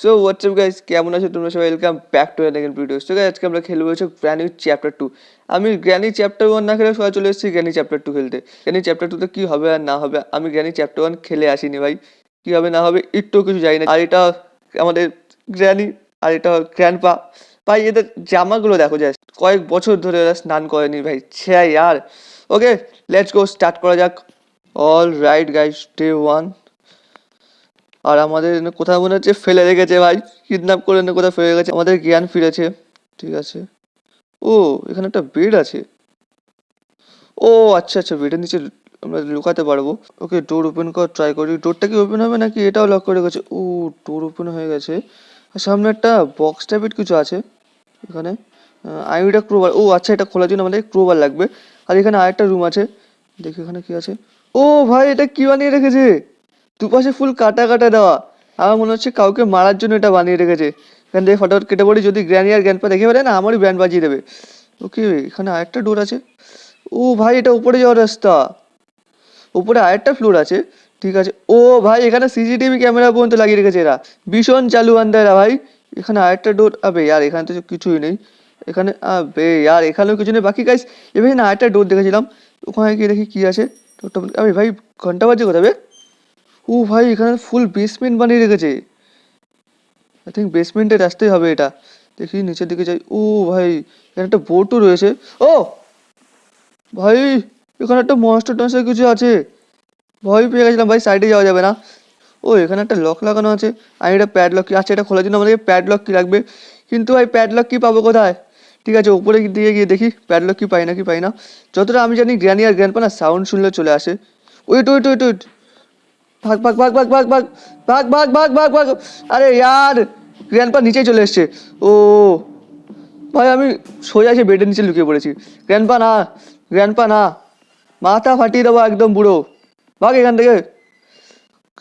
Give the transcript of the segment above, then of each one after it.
So WhatsApp guys, কেমন আছো তোমরা সবাই? Welcome back to another video. So guys, আজকে আমরা খেলবো হচ্ছে গ্র্যানি চ্যাপ্টার 2। আমি গ্র্যানি চ্যাপ্টার 1 না খেলে সবাই চলে এসেছি গ্র্যানি চ্যাপ্টার 2 খেলতে। গ্র্যানি চ্যাপ্টার 2 তে কী হবে আর না হবে, আমি গ্র্যানি চ্যাপ্টার 1 খেলে আসিনি ভাই। কী হবে না হবে একটু কিছু জানি না। আর এটা আমাদের গ্র্যানি, আর এটা গ্র্যান্ডপা। ভাই এদের জামাগুলো দেখো, জাস্ট কয়েক বছর ধরে এরা স্নান করেনি ভাই, ছে ইয়ার। ওকে, লেটস গো, স্টার্ট করা যাক। All right guys, day 1। আর আমাদের কোথাও মনে হচ্ছে ফেলে রেখেছে ভাই, কিডন্যাপ করে এনে কোথাও ফেলে রেখেছে। আমাদের জ্ঞান ফিরেছে, ঠিক আছে। ও, এখানে একটা বেড আছে। ও আচ্ছা আচ্ছা, বেডের নিচে আমরা লুকাতে পারবো। ওকে, ডোর ওপেন কর, ট্রাই করি। ডোরটা কি ওপেন হবে নাকি এটাও লক করে গেছে? ও, ডোর ওপেন হয়ে গেছে। আর সামনে একটা বক্স টাইপের কিছু আছে এখানে। আইমিটা ক্রোবার। ও আচ্ছা, এটা খোলার জন্য আমাদের ক্রোবার লাগবে। আর এখানে আরেকটা রুম আছে, দেখি এখানে কি আছে। ও ভাই, এটা কি বানিয়ে রেখেছে? দুপাশে ফুল কাটা কাটা দেওয়া। আমার মনে হচ্ছে কাউকে মারার জন্য এটা বানিয়ে রেখেছে। এখান থেকে ফটাফট কেটে পড়ি, যদি গ্র্যানি আর গ্র্যান্ডপা দেখে ফেলে না আমারই ব্যান্ড বাজিয়ে দেবে। ওকে, এখানে আরেকটা ডোর আছে। ও ভাই, এটা উপরে যাওয়ার রাস্তা। উপরে আরেকটা ফ্লোর আছে, ঠিক আছে। ও ভাই, এখানে সিসিটিভি ক্যামেরা পর্যন্ত লাগিয়ে রেখেছে এরা, ভীষণ চালু আন্দারা ভাই। এখানে আরেকটা ডোর। আবে ইয়ার, এখানে তো কিছুই নেই। এখানে আবে ইয়ার, এখানেও কিছু নেই। বাকি গাইস, এবার না আরেকটা ডোর দেখেছিলাম, ওখানে গিয়ে দেখি কি আছে। ডোরটা আবে ভাই, ঘন্টা বাজে কোথাবে। ও ভাই, এখানে ফুল বেসমেন্ট বানিয়ে রেখেছে। আই থিঙ্ক বেসমেন্টের রাস্তাই হবে এটা। দেখি নিচের দিকে যাই। ও ভাই, এখানে একটা বোটও রয়েছে। ও ভাই, এখানে একটা মনস্টার টনস্টার কিছু আছে। ভয় পেয়ে গেছিলাম ভাই, সাইডে যাওয়া যাবে না। ও, এখানে একটা লক লাগানো আছে। আর এটা প্যাডলক কি আছে, এটা খোলার জন্য আমাদেরকে প্যাডলক কি লাগবে। কিন্তু ভাই প্যাডলক কি পাবো কোথায়? ঠিক আছে, উপরে দিয়ে গিয়ে দেখি প্যাডলক কি পাই না কি পাই না। যতটা আমি জানি গ্র্যানি আর গ্র্যান্ডপা না সাউন্ড শুনলে চলে আসে। ওয়েট ওয়েট ওয়েট ওয়েট, ভাগ ভাগ ভাগ ভাগ ভাগ ভাগ ভাগ ভাগ ভাগ ভাগ ভাগ। আরে ইয়ার, গ্র্যান্ডপা নিচেই চলে এসছে। ও ভাই, আমি সোজা এসে বেডের নিচে লুকিয়ে পড়েছি। গ্র্যান্ডপা না, গ্র্যান্ডপা না, মাথা ফাটিয়ে দেবো একদম বুড়ো। ভাগ এখান থেকে।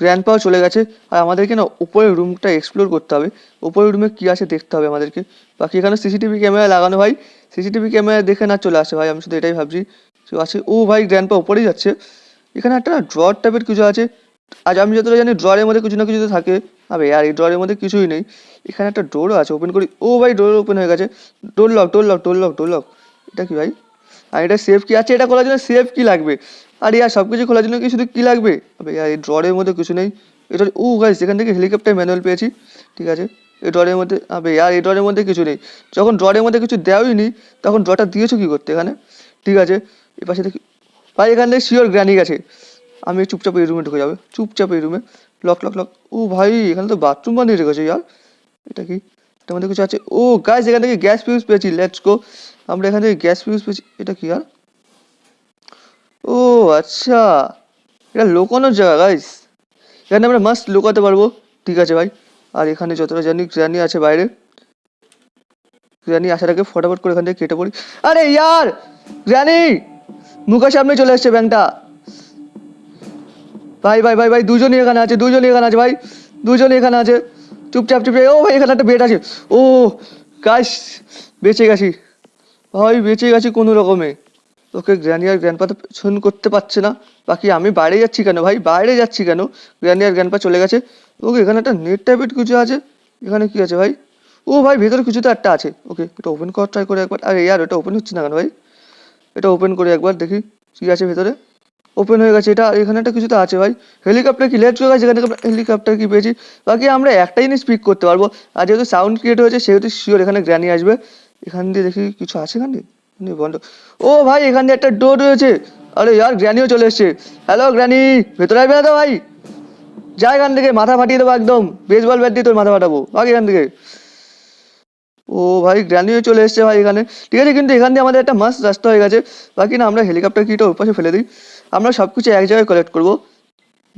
গ্র্যান্ডপাও চলে গেছে। আর আমাদেরকে না উপরের রুমটা এক্সপ্লোর করতে হবে। উপরের রুমে কী আছে দেখতে হবে আমাদেরকে। বাকি এখানে সিসিটিভি ক্যামেরা লাগানো ভাই, সিসিটিভি ক্যামেরা দেখে না চলে আসে ভাই, আমি শুধু এটাই ভাবছি কেউ আছে। ও ভাই, গ্র্যান্ডপা উপরেই যাচ্ছে। এখানে একটা না ড্রয়ার টাইপের কিছু আছে। আজ আমি যতটা জানি ড্রয়ারের মধ্যে কিছু না কিছু তো থাকে। আবে আর এই ড্রয়ারের মধ্যে কিছুই নেই। এখানে একটা ডোরও আছে, ওপেন করি। ও ভাই, ডোর ওপেন হয়ে গেছে। Door lock, door lock, door lock, door lock. এটা কি ভাই? আর এটা সেফ কি আছে? এটা খোলার জন্য সেফ কি লাগবে? আর ইয়ার সব কিছু খোলার জন্য কি শুধু কী লাগবে? আবে ইয়ার, এই ড্রয়ারের মধ্যে কিছু নেই। এটা ও গাইস, এখান থেকে হেলিকপ্টার ম্যানুয়াল পেয়েছি, ঠিক আছে। এই ড্রয়ারের মধ্যে, আবে ইয়ার এই ড্রয়ারের মধ্যে কিছু নেই। যখন ড্রয়ারের মধ্যে কিছু দেওয়াই নি, তখন ড্রটা দিয়েছো কী করতে এখানে? ঠিক আছে, এ পাশে দেখি ভাই, এখান থেকে শিওর গ্র্যানি গেছে। আমি চুপচাপ এই রুমে ঢুকে যাবে, চুপচাপ এই রুমে। Lock lock lock. ও ভাই, এখানে তো বাথরুম বানিয়ে রেখেছে ইয়ার। এটা কি? এটার মধ্যে কিছু আছে। ও গাইস, এখান থেকে গ্যাস ফিউজ পেয়েছি, লেটস গো। আমরা এখান থেকে গ্যাস ফিউজ পেয়েছি। এটা কি আর? ও আচ্ছা, এটা লুকানোর জায়গা গাইস। এখানে আমরা মাস্ট লুকাতে পারবো, ঠিক আছে ভাই। আর এখানে যতটা জানি গ্র্যানি আছে বাইরে। গ্র্যানি আসার আগে ফটাফট করে এখান থেকে কেটে পড়ি। আরে ইয়ার, গ্র্যানি মুখের সামনে চলে এসছে ব্যাংকটা। ভাই ভাই ভাই ভাই, দুজনই এখানে আছে, দুজনই এখানে আছে ভাই, দুজনই এখানে আছে। চুপচাপ চুপচাপ। ও ভাই, এখানে একটা বেড আছে। ও গাইস, বেঁচে গেছি ভাই, বেঁচে গেছি কোনো রকমে। ওকে, গ্র্যানি আর গ্র্যান্ডপা তো পেছন করতে পারছে না। বাকি আমি বাইরে যাচ্ছি কেন ভাই, বাইরে যাচ্ছি কেন? গ্র্যানি আর গ্র্যান্ডপা চলে গেছে। ওকে, এখানে একটা নেট টাইপের কিছু আছে। এখানে কি আছে ভাই? ও ভাই, ভেতরে কিছু তো একটা আছে। ওকে, এটা ওপেন করার ট্রাই করে একবার। আরে ইয়ার, এটা ওপেন হচ্ছে না কেন ভাই? এটা ওপেন করে একবার দেখি কি আছে ভেতরে। ওপেন হয়ে গেছে এটা। এখানে একটা কিছু তো আছে ভাই। হেলিকপ্টার কি? লেটস গো গাইস, এখানে হেলিকপ্টার কি পেয়েছি। বাকি আমরা একটা জিনিস পিক করতে পারবো। আর যেহেতু সাউন্ড ক্রিয়েট হয়েছে সেহেতু শিওর এখানে গ্র্যানি আসবে। এখান দিয়ে দেখি কিছু আছে এখান দিয়ে। বন্ধ। ও ভাই, এখান দিয়ে একটা ডোর রয়েছে। আরে ইয়ার, গ্র্যানিও চলে এসছে। হ্যালো গ্র্যানি, ভেতরে আসবে না তো ভাই? যা এখান থেকে, মাথা ফাটিয়ে দেবো একদম, বেসবল ব্যাট দিয়ে তোর মাথা ফাটাবো, ভাগ এখান থেকে। ও ভাই, গ্র্যানিও চলে এসছে ভাই এখানে, ঠিক আছে। কিন্তু এখান দিয়ে আমাদের একটা মাস্ট রাস্তা হয়ে গেছে। বাকি না, আমরা হেলিকপ্টার কিটা ওর পাশে ফেলে দিই। আমরা সব কিছু এক জায়গায় কালেক্ট করবো।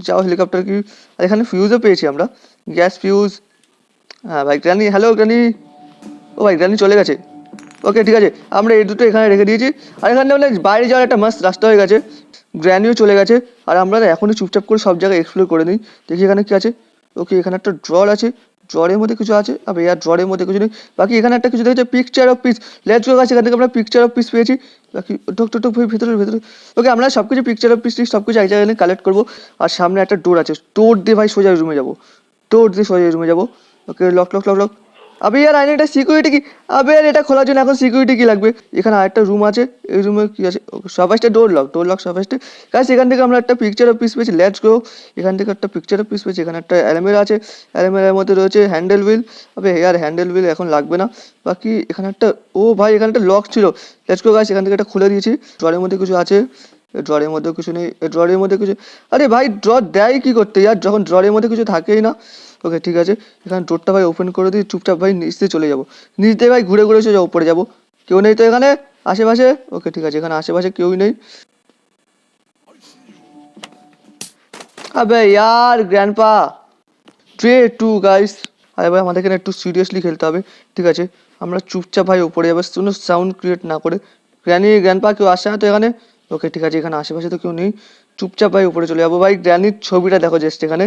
যাও হেলিকপ্টার কি। আর এখানে ফিউজও পেয়েছি আমরা, গ্যাস ফিউজ। হ্যাঁ ভাই, গ্র্যানি, হ্যালো গ্র্যানি। ও ভাই, গ্র্যানি চলে গেছে। ওকে ঠিক আছে, আমরা এই দুটো এখানে রেখে দিয়েছি। আর এখানে মানে বাইরে যাওয়ার একটা মাস্ট রাস্তা হয়ে গেছে। গ্র্যানিও চলে গেছে। আর আমরা না এখনই চুপচাপ করে সব জায়গায় এক্সপ্লোর করে নিই, দেখি এখানে কি আছে। ওকে, এখানে একটা ড্রয়ার আছে, ড্রয়ারের মধ্যে কিছু আছে। আবে ইয়ার, ড্রয়ারের মধ্যে কিছু নেই। বাকি এখানে একটা কিছু দেখেছে, picture of piece. Let's go guys, এখান থেকে আমরা পিকচার অফ পিস পেয়েছি। বাকি ঢোক ঢোক ঢোক ভাই, ভেতরে ভেতরে। ওকে, আমরা সব কিছু পিকচার অফ পিস সব কিছু এক জায়গায় কালেক্ট করবো। আর সামনে একটা ডোর আছে, ডোর দিয়ে ভাই সোজা রুমে যাবো, ডোর দিয়ে সোজা রুমে যাবো। ওকে লক লক লক লক। আবে ইয়ার আইনে এটা সিকিউরিটি কি? আবে यार এটা খোলার জন্য এখন সিকিউরিটি কি লাগবে? এখানে আরেকটা রুম আছে, এই রুমে কি আছে? সাফাইসটা ডোর লক সাফাইসটা। গাইস এখান থেকে আমরা একটা পিকচার অফ পিস পেয়েছি, লেটস গো। এখান থেকে একটা পিকচার অফ পিস পেয়েছি, এখানে একটা অ্যালমেরা আছে, অ্যালমেরার মধ্যে রয়েছে হ্যান্ডেল হুইল। আবে ইয়ার হ্যান্ডেল হুইল এখন লাগবে না। বাকি এখানে একটা, ও ভাই এখানে একটা লক ছিল, লেটস গো গাইস এখান থেকে এটা খুলে দিয়েছি। ড্রয়ের মধ্যে কিছু আছে, ড্রয়ের মধ্যে কিছু নেই, ড্রয়ের মধ্যে কিছু, আরে ভাই ড্র দেয় কি করতে ইয়ার যখন ড্রয়ের মধ্যে কিছু থাকেই না। ওকে ঠিক আছে, এখানে ডোরটা ভাই ওপেন করে দিই, চুপচাপ ভাই নিচ দিয়ে চলে যাবো, নিচ দিয়ে ভাই ঘুরে ঘুরে চলে যাবো, উপরে যাবো। কেউ নেই তো এখানে আশেপাশে? ওকে ঠিক আছে, এখানে আশেপাশে কেউই নেই। আবে ইয়ার গ্র্যান্ডপা, 3-2 গাইস। আরে ভাই আমাদের এখানে একটু সিরিয়াসলি খেলতে হবে, ঠিক আছে? আমরা চুপচাপ ভাই উপরে যাবো, কোনো সাউন্ড ক্রিয়েট না করে। গ্র্যান্ডপা কেউ আসে না তো এখানে? ওকে ঠিক আছে, এখানে আশেপাশে তো কেউ নেই, চুপচাপ ভাই উপরে চলে যাবো। ভাই গ্র্যানির ছবিটা দেখো জাস্ট এখানে।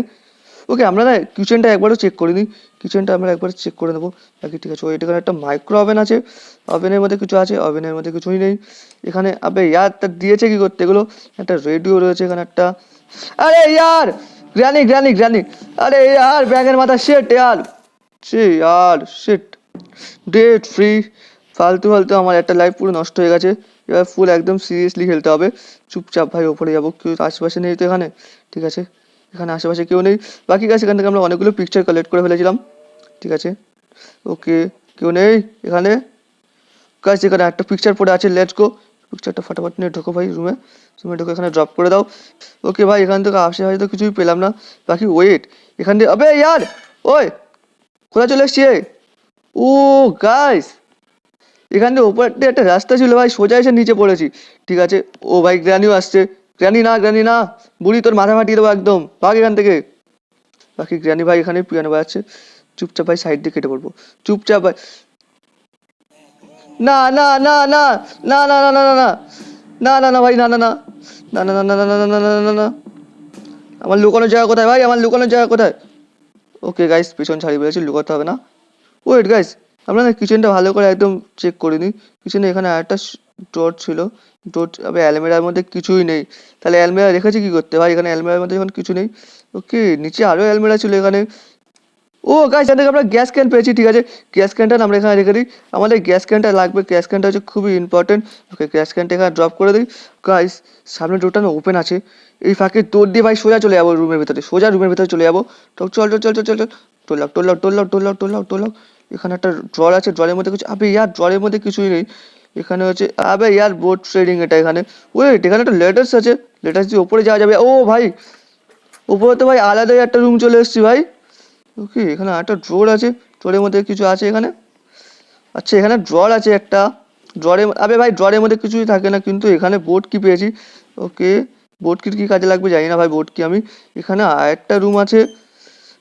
ওকে আমরা না কিচেনটা একবারও চেক করিনি, কিচেনটা আমরা একবার চেক করে নেবো। বাকি ঠিক আছে, ওই এখানে একটা মাইক্রো ওভেন আছে, ওভেনের মধ্যে কিছু আছে, ওভেনের মধ্যে কিছুই নেই এখানে। আবে ইয়ার তা দিয়েছে কি করতে এগুলো? একটা রেডিও রয়েছে এখানে একটা, আরে ইয়ার গ্র্যানি গ্র্যানি গ্র্যানি, আরে यार ব্যাঙের মাথা, শিট यार, ছি यार শিট। ডেট ফ্রি, ফালতু ফালতু আমার একটা লাইফ পুরো নষ্ট হয়ে গেছে। এবার ফুল একদম সিরিয়াসলি খেলতে হবে। চুপচাপ ভাই ওপরে যাবো, কেউ আশেপাশে নেই তো এখানে? ঠিক আছে, এখানে আশেপাশে কেউ নেই। বাকি গাছ এখান থেকে আমরা অনেকগুলো পিকচার কালেক্ট করে ফেলেছিলাম, ঠিক আছে। ওকে কেউ নেই এখানে। গাছ এখানে একটা পিকচার পড়ে আছে, লেটস গো। পিকচারটা ফটাফট নিয়ে ঢোকো ভাই রুমে, রুমে ঢোকে এখানে ড্রপ করে দাও। ওকে ভাই এখান থেকে আশেপাশে তো কিছুই পেলাম না। বাকি ওয়েট, এখান দিয়ে, আবে ইয়ার ওই কোথা চলে এসছি? ও গাইস এখান থেকে ওপর দিয়ে একটা রাস্তা ছিল ভাই, সোজা এসে নিচে পড়েছি, ঠিক আছে। ও ভাই গ্র্যানিও আসছে, গ্র্যানি না গ্র্যানি না, বুড়ি তোর মাথা ফাটিয়ে দেবো একদম, ভাগ এখান থেকে। বাকি গ্র্যানি ভাই এখানে পিয়ানো বাজাচ্ছে, চুপচাপ ভাই সাইড দিয়ে কেটে পড়বো, চুপচাপ ভাই। না না না না না না না না না না না না না ভাই না না না না না না না না না না না না না। আমার লুকানোর জায়গা কোথায় ভাই, আমার লুকানোর জায়গা কোথায়? ওকে গাইস পিছন ছাড়িয়ে বলেছি, লুকাতে হবে না। ওয়েট গাইস, আমরা না কিচেনটা ভালো করে একদম চেক করিনি। কিচেনে এখানে আরেকটা ডোর ছিল, ডোর, আবে অ্যালমিরার মধ্যে কিছুই নেই। তাহলে অ্যালমিরা রেখেছি কি করতে ভাই? এখানে অ্যালমিরার মধ্যে যখন কিছু নেই। ওকে নিচে আরও অ্যালমিরা ছিল এখানে। ও গাইস এখান থেকে আমরা গ্যাস ক্যান পেয়েছি, ঠিক আছে। গ্যাস ক্যানটা আমরা এখানে রেখে দিই, আমাদের গ্যাস ক্যানটা লাগবে, গ্যাস ক্যানটা হচ্ছে খুবই ইম্পর্টেন্ট। ওকে গ্যাস ক্যানটা এখানে ড্রপ করে দিই। গাইস সামনে ডোরটা না ওপেন আছে, এই ফাঁকে দৌড় দিয়ে ভাই সোজা চলে যাবো রুমের ভিতরে, সোজা রুমের ভিতরে চলে যাবো। তো চল চল চল চল চল চল, toll toll toll toll toll toll. এখানে একটা ড্রয়ার আছে, ড্রয়ারের মধ্যে কিছু, আবে ইয়ার ড্রয়ারের মধ্যে কিছুই নেই এখানে হচ্ছে। আবে ইয়ার বোট ট্রেডিং এটা এখানে। ওয়েট এখানে একটা লেটার্স আছে, লেটার্স দিয়ে ওপরে যাওয়া যাবে। ও ভাই উপরে তো ভাই আলাদাই একটা রুম চলে এসেছি ভাই। ওকে এখানে একটা ড্রয়ার আছে, ড্রয়ারের মধ্যে কিছু আছে এখানে। আচ্ছা এখানে ড্রয়ার আছে একটা, ড্রয়ারের, আবে ভাই ড্রয়ারের মধ্যে কিছুই থাকে না, কিন্তু এখানে বোট কি পেয়েছি। ওকে বোট কি কাজে লাগবে জানি না ভাই, বোট কি আমি, এখানে আরেকটা রুম আছে।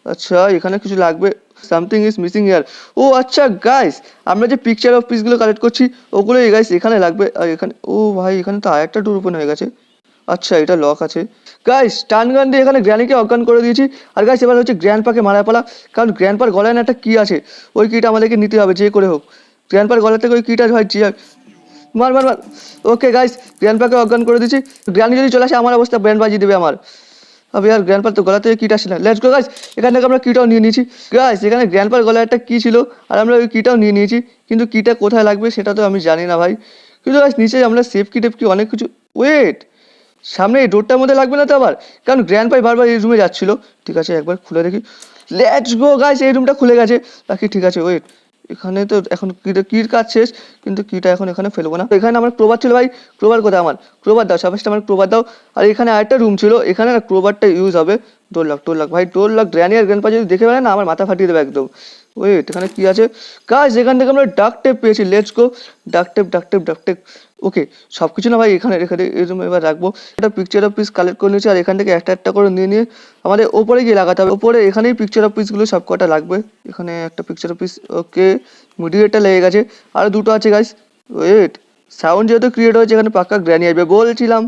আচ্ছা এখানে কিছু লাগবে, সামথিং ইজ মিসিং ইয়ার। ও আচ্ছা গাইস আমরা যে পিকচার অফ পিসগুলো কালেক্ট করছি ওগুলো এই গাইস এখানে লাগবে। আর এখানে, ও ভাই এখানে তো আরেকটা ডোর ওপেন হয়ে গেছে। আচ্ছা এটা লক আছে। গাইস টান গান দিয়ে এখানে গ্র্যানিকে অজ্ঞান করে দিয়েছি। আর গাইস এবার হচ্ছে গ্র্যান্ডপাকে মারা পালা, কারণ গ্র্যান্ডপার গলায় না একটা কি আছে, ওই কিটা আমাদেরকে নিতে হবে যে করে হোক। গ্র্যান্ডপার গলা থেকে ওই কিটা ভাই জিয়া, মার মার মার। ওকে গাইস গ্র্যান্ডপাকে অজ্ঞান করে দিচ্ছি, গ্র্যানি যদি চলে আসে আমার অবস্থা ব্যান্ড বাজিয়ে দেবে আমার। আবে यार গ্র্যান্ডপার তো গলা থেকে কিট আসে না, লেটস গো গাইস। এখান থেকে আমরা কিটাও নিয়ে নিয়েছি গাইস, এখানে গ্র্যান্ডপার গলায় একটা কি ছিল আর আমরা ওই কিটাও নিয়ে নিয়েছি, কিন্তু কিটা কোথায় লাগবে সেটা তো আমি জানি না ভাই। কিন্তু গাইস নিচে আমরা সেফ কি টেপ কি অনেক কিছু, ওয়েট সামনে এই ডোরটার মধ্যে লাগবে না তো আবার, কারণ গ্র্যান্ডপাই বারবার এই রুমে যাচ্ছিল। ঠিক আছে একবার খুলে দেখি, লেটস গো গাইস এই রুমটা খুলে গেছে। বাকি ঠিক আছে ওয়েট, এখানে তো এখন কির কাজ শেষ, কিন্তু কিটা এখন এখানে ফেলবো না। এখানে আমার ক্রোবার ছিল ভাই, ক্রোবার কোথায় আমার? ক্রোবার দাও সাপোজটা, আমার ক্রোবার দাও। আর এখানে আরেকটা রুম ছিল, এখানে না ক্রোবারটা ইউজ হবে। ডোর লক ভাই, ডোর লক। গ্র্যানি আর গ্র্যান্ডপা যদি দেখে ফেলে না আমার মাথা ফাটিয়ে দেবে একদম। ওয়েট এখানে কি আছে গাইস? এখান থেকে আমরা ডাক টেপ পেয়েছি, লেটস গো। ডাক টেপ ডাক টেপ ডাক টেপ। ওকে সব কিছু না ভাই এখানে রেখে দিই, এই রুমে এবার রাখবো। একটা পিকচার অফ পিস কালেক্ট করে নিয়েছি, আর এখান থেকে একটা একটা করে নিয়ে নিয়ে আমাদের ওপরে গিয়ে লাগাতে হবে। ওপরে এখানেই পিকচার অফ পিসগুলো সব কটা লাগবে। এখানে একটা পিকচার অফ পিস, ওকে মিডিয়েটটা লেগে গেছে, আর দুটো আছে গাইস। ওয়েট সাউন্ড যেহেতু ক্রিয়েট হয়েছে এখানে পাক্কা গ্র্যানি আসবে বলছিলাম।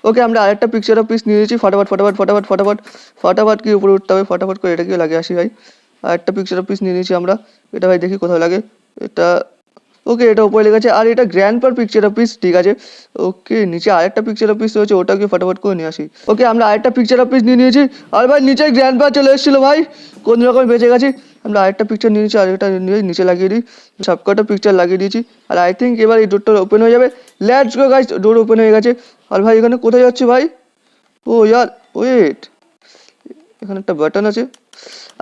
ওকে আমরা আরেকটা পিকচার অফ পিস নিয়ে নিয়েছি, ফটাফট ফটাফট ফটাফট ফটাফট ফটাফট কি উপরে উঠতে হবে, ফটাফট করে এটা কি লাগে আসি ভাই। আরেকটা পিকচার অফ পিস নিয়ে নিয়েছি আমরা, এটা ভাই দেখি কোথাও লাগে এটা। ওকে এটা উপরে লেগেছে, আর এটা গ্র্যান্ডপার পিকচার অফ পিস, ঠিক আছে। ওকে নিচে আরেকটা পিকচার অফ পিস রয়েছে, ওটাকে ফটাফট করে নিয়ে আসি। ওকে আমরা আরেকটা পিকচার অফ পিস নিয়ে নিয়েছি, আর ভাই নিচে গ্র্যান্ডপা চলে এসেছিলো ভাই, কোন রকম বেঁচে গেছি। আমরা আরেকটা পিকচার নিয়ে নিচ্ছি, আরেকটা নিয়ে নিচে লাগিয়ে দিই, সবকটা পিকচার লাগিয়ে দিয়েছি। আর আই থিঙ্ক এবার এই ডোরটা ওপেন হয়ে যাবে। Let's go guys, door open হয়ে গেছে। আর ভাই এখানে কোথায় যাচ্ছে ভাই? ও ইয়ার ওয়েট, এখানে একটা বাটন আছে।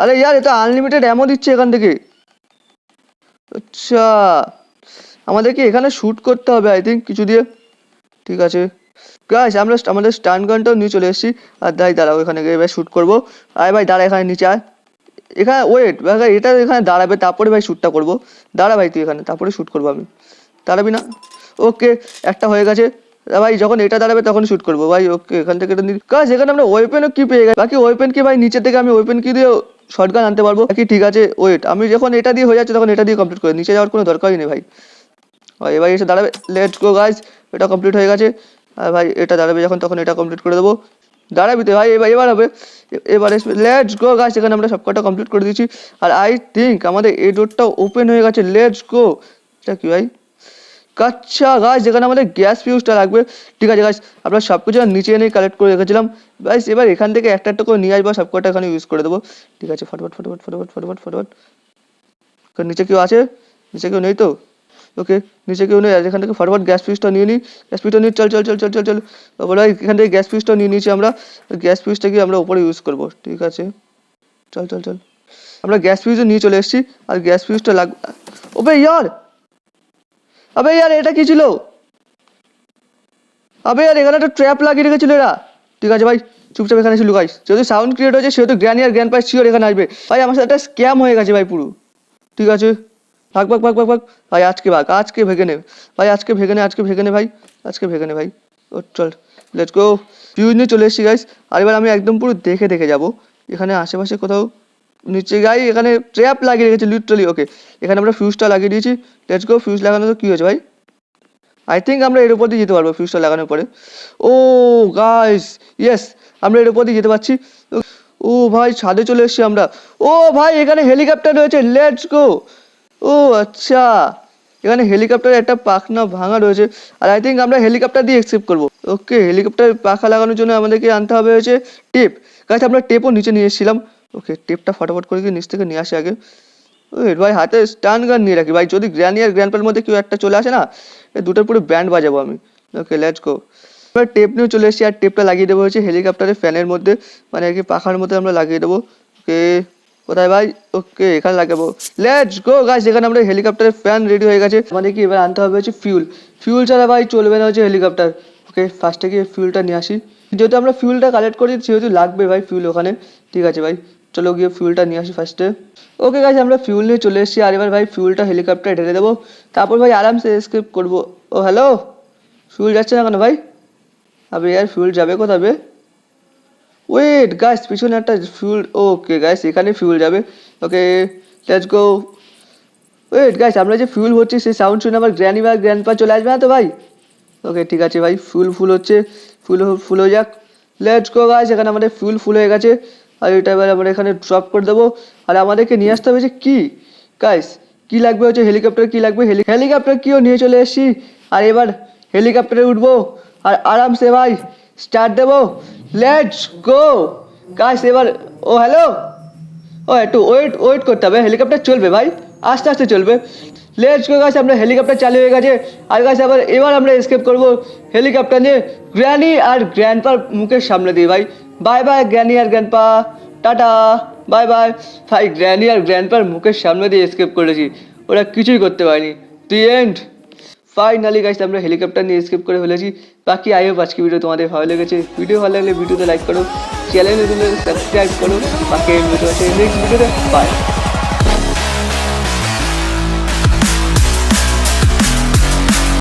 আরে ইয়ার এটা আনলিমিটেড অ্যামো দিচ্ছে এখান থেকে। আচ্ছা আমাদেরকে এখানে শ্যুট করতে হবে আই থিঙ্ক কিছু দিয়ে। ঠিক আছে গাইস, আমরা আমাদের স্টান গানটাও নিয়ে চলে এসেছি। আর দাঁড়াও এখানে গিয়ে এবার শ্যুট করবো। আয় ভাই দাঁড়া, এখানে নিচে আয়, এখানে ওয়েট ভাই, এটা এখানে দাঁড়াবে তারপরে ভাই শ্যুটটা করবো। দাঁড়া ভাই তুই এখানে, তারপরে শ্যুট করবো আমি। দাঁড়াবি না? ওকে একটা হয়ে গেছে ভাই, যখন এটা দাঁড়াবে তখন শ্যুট করবো ভাই। ওকে এখান থেকে এটা কাজ, এখানে আমরা ওয়েপেনও কি পেয়ে গেছি। বাকি ওয়েপেন কি ভাই নিচে থেকে আমি ওয়েপেন কি দিয়ে শর্টগান আনতে পারবো কি? ঠিক আছে ওয়েট, আমি যখন এটা দিয়ে হয়ে যাচ্ছে তখন এটা দিয়ে কমপ্লিট করে, নিচে যাওয়ার কোনো দরকারই নেই ভাই। এবার এসে দাঁড়াবে, লেটস গো গাইস, এটা কমপ্লিট হয়ে গেছে। আর ভাই এটা দাঁড়াবে যখন তখন এটা কমপ্লিট করে দেবো। দাঁড়াবি তো ভাই, এবার হবে, এবার লেটস গো গাইস, এখানে আমরা সবকটা কমপ্লিট করে দিচ্ছি। আর আই থিঙ্ক আমাদের এই ডোরটাও ওপেন হয়ে গেছে। লেটস গো, এটা কি ভাই? আচ্ছা গাইস, যেখানে আমাদের গ্যাস ফিউজটা লাগবে। ঠিক আছে গাইস, আমরা সব কিছু নিচে এনে কালেক্ট করে রেখেছিলাম গাইস। এবার এখান থেকে একটা একটা করে নিয়ে আসবো, সবকটা এখানে ইউজ করে দেবো। ঠিক আছে ফটাফট ফটাফট ফটাফট ফটাফট ফটাফট। নিচে কেউ আছে? নিচে কেউ নেই তো? ওকে নিচে কেউ নেই। আর এখান থেকে ফটাফট গ্যাস ফিউজটা নিয়ে নিই, গ্যাস ফিউজটা নিয়ে চল চল চল চল চল চল। বলো এখান থেকে গ্যাস ফিউজটা নিয়ে নিয়েছি আমরা, গ্যাস ফিউজটা গিয়ে আমরা উপরে ইউজ করবো। ঠিক আছে চল চল চল, আমরা গ্যাস ফিউজও নিয়ে চলে এসেছি। আর গ্যাস ফিউজটা লাগবে। ওবে ইয়ার, আবে ইয়ার এটা কি ছিল? আবে ইয়ার এখানে একটা ট্র্যাপ লাগিয়ে রেখেছিল এরা। ঠিক আছে ভাই চুপচাপ এখানে ছিল গাইস, যেহেতু সাউন্ড ক্রিয়েট হয়েছে সেহেতু গ্র্যানি আর গ্র্যান্ডপা শিওর এখানে আসবে ভাই। আমার সাথে একটা স্ক্যাম হয়ে গেছে ভাই পুরো। ঠিক আছে ভাগ ভাগ ভাগ ভাগ ভাগ ভাই, আজকে ভাগ, আজকে ভেঙে নে ভাই, আজকে ভেঙে নে, আজকে ভেঙে নে ভাই, আজকে ভেঙে নে ভাই। ও চল লেটস গো, ফিউজ নিয়ে চলে এসেছি গাইস। আর এবার আমি একদম পুরো দেখে দেখে যাবো এখানে আশেপাশে কোথাও নিচে গাই, এখানে ট্র্যাপ লাগিয়ে রেখেছে লিটারালি। ওকে এখানে আমরা ফিউজটা লাগিয়ে দিয়েছি। লেটস গো, ফিউজ লাগানো তো কী হয়েছে ভাই? আই থিঙ্ক আমরা এর উপর দিয়ে যেতে পারবো ফিউজটা লাগানোর পরে। ও গাইস ইয়েস, আমরা এর উপর দিয়ে যেতে পারছি। ও ভাই ছাদে চলে এসেছি আমরা। ও ভাই এখানে হেলিকপ্টার রয়েছে, লেটস গো। ও আচ্ছা, এখানে হেলিকপ্টারের একটা পাখনা ভাঙা রয়েছে। আর আই থিঙ্ক আমরা হেলিকপ্টার দিয়ে এক্সেপ্ট করবো। ওকে হেলিকপ্টারের পাখা লাগানোর জন্য আমাদেরকে আনতে হবে হয়েছে টেপ। গাছ আমরা টেপও নিচে নিয়ে এসেছিলাম। ওকে টেপটা ফটাফট করে গিয়ে নিচ থেকে নিয়ে আসি আগে। ওই ভাই হাতে স্টান গান নিয়ে রাখি ভাই, যদি গ্র্যানি আর গ্র্যান্ডপার মধ্যে কেউ একটা চলে আসে না, এই দুটোর পুরো ব্যান্ড বাজাবো আমি। ওকে লেটস গো, এবার টেপ নিয়ে চলে এসেছি। আর টেপটা লাগিয়ে দেবো হচ্ছে হেলিকপ্টারের ফ্যানের মধ্যে, মানে আর কি পাখার মধ্যে আমরা লাগিয়ে দেবো। ওকে কোথায় ভাই? ওকে এখানে লাগাবো। লেটস গো গাইস, এখানে আমরা হেলিকপ্টারের ফ্যান রেডি হয়ে গেছে। আমাদের কি এবার আনতে হবে হচ্ছে ফিউল। ফিউল ছাড়া ভাই চলবে না হচ্ছে হেলিকপ্টার। ওকে ফার্স্টে গিয়ে ফিউলটা নিয়ে আসি, যেহেতু আমরা ফিউলটা কালেক্ট করি সেহেতু লাগবে ভাই ফিউল ওখানে। ঠিক আছে ভাই চলো গিয়ে ফিউলটা নিয়ে আসি ফার্স্টে। ওকে গাইস আমরা ফিউল নিয়ে চলে এসেছি। আর এবার ভাই ফিউলটা হেলিকপ্টারে ঢেলে দেবো, তারপর ভাই আরামসে এসকেপ করবো। ও হ্যালো, ফিউল যাচ্ছে না কেন ভাই? আবে यार ফিউল যাবে কোথাবে? ওয়েট গাইস পিছনে একটা ফিউল, ওকে গাইস এখানে ফিউল যাবে। Okay let's go. Wait guys আমরা যে ফিউল হচ্ছে সেই সাউন্ড শুনে আমার গ্র্যানি বা গ্র্যান্ডপা চলে আসবে না তো ভাই? ওকে ঠিক আছে ভাই, ফুল হচ্ছে, ফুল হয়ে যাক। লেটস গো গাইস, এখানে আমাদের ফুল হয়ে গেছে। আর এটা এবার আমরা এখানে ড্রপ করে দেবো। আর আমাদেরকে নিয়ে আসতে হবে যে কি গাইস, কি লাগবে হচ্ছে হেলিকপ্টার, কি লাগবে হেলিকপ্টার কিও নিয়ে চলে এসেছি। আর এবার হেলিকপ্টারে উঠবো আর আরামসে ভাই স্টার্ট দেবো। লেটস গো গাইস এবার। ও হ্যালো, ও একটু ওয়েট করতে হবে, হেলিকপ্টার চলবে ভাই, আস্তে আস্তে চলবে। লেটস গো গাইস, আমরা হেলিকপ্টার চালু হয়ে গেছে। আর গাইস এবার আমরা এসকেপ করবো হেলিকপ্টার নিয়ে গ্র্যানি আর গ্র্যান্ডপার মুখের সামনে দিয়ে ভাই। বাই বাই গ্র্যানি আর গ্র্যান্ডপা, টাটা বাই বাই। ভাই গ্র্যানি আর গ্র্যান্ডপার মুখের সামনে দিয়ে এসকেপ করেছি, ওরা কিছুই করতে পারেনি। The end. ফাইনালি গাইস আমরা হেলিকপ্টার নিয়ে এসকেপ করে ফেলেছি। বাকি আই হোপ আজকে ভিডিও তোমাদের ভালো লেগেছে। ভিডিও ভালো লাগলে ভিডিওতে লাইক করো, চ্যানেলে সাবস্ক্রাইব করো। বাকি ভিডিও আছে নেক্সট ভিডিওতে, বাই।